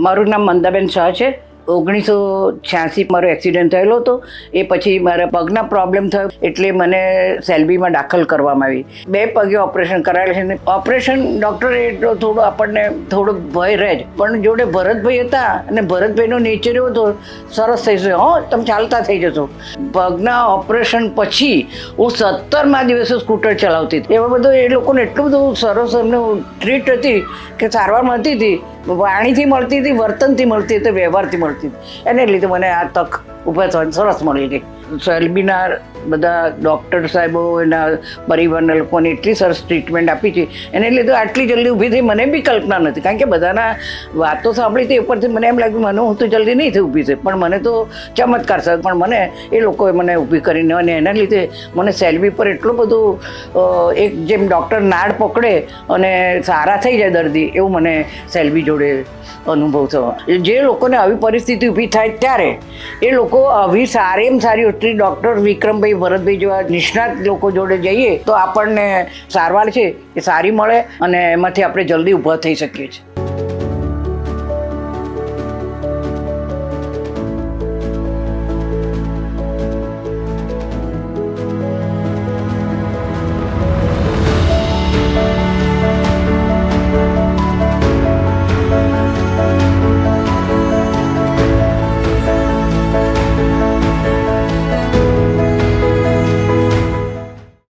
મારું નામ મંદાબેન શાહ છે. 1986 મારો એક્સિડન્ટ થયેલો હતો. એ પછી મારા પગના પ્રોબ્લેમ થયો એટલે મને સેલ્બીમાં દાખલ કરવામાં આવી. 2 પગે ઓપરેશન કરાયેલ છે. ઓપરેશન ડૉક્ટરે થોડું આપણને થોડો ભય રહે જ, પણ જોડે ભરતભાઈ હતા અને ભરતભાઈનો નેચર એવો હતો, સરસ થઈ જશે, તમે ચાલતા થઈ જશો. પગના ઓપરેશન પછી હું 17મા દિવસે સ્કૂટર ચલાવતી હતી. એવા બધું એ લોકોને એટલું બધું સરસ એમને ટ્રીટ હતી કે સારવાર મળતી હતી, વાણીથી મળતી હતી, વર્તનથી મળતી હતી, વ્યવહારથી મળતી હતી. એને લીધે મને આ તક ઊભા થવાની સરસ મળી હતી. સેલ્બીના બધા ડૉક્ટર સાહેબો, એના પરિવારના લોકોને એટલી સરસ ટ્રીટમેન્ટ આપી છે, એને લીધે આટલી જલ્દી ઊભી થઈ મને બી કલ્પના નથી. કારણ કે બધાના વાતો સાંભળી હતી, ઉપરથી મને એમ લાગ્યું મને હું તો જલ્દી નહીં થઈ ઊભી થઈ, પણ મને તો ચમત્કાર સાહેબ, પણ મને એ લોકોએ મને ઊભી કરીને, અને એના લીધે મને સેલ્બી પર એટલું બધું એક જેમ ડૉક્ટર નાડ પકડે અને સારા થઈ જાય દર્દી, એવું મને સેલ્બી જોડે અનુભવ થયો. જે લોકોને આવી પરિસ્થિતિ ઊભી થાય ત્યારે એ લોકો આવી સારીમાં સારી ડૉક્ટર વિક્રમભાઈ, ભરતભાઈ જેવા નિષ્ણાત લોકો જોડે જઈએ તો આપણને સારવાર છે એ સારી મળે અને એમાંથી આપણે જલ્દી ઊભા થઈ શકીએ છીએ.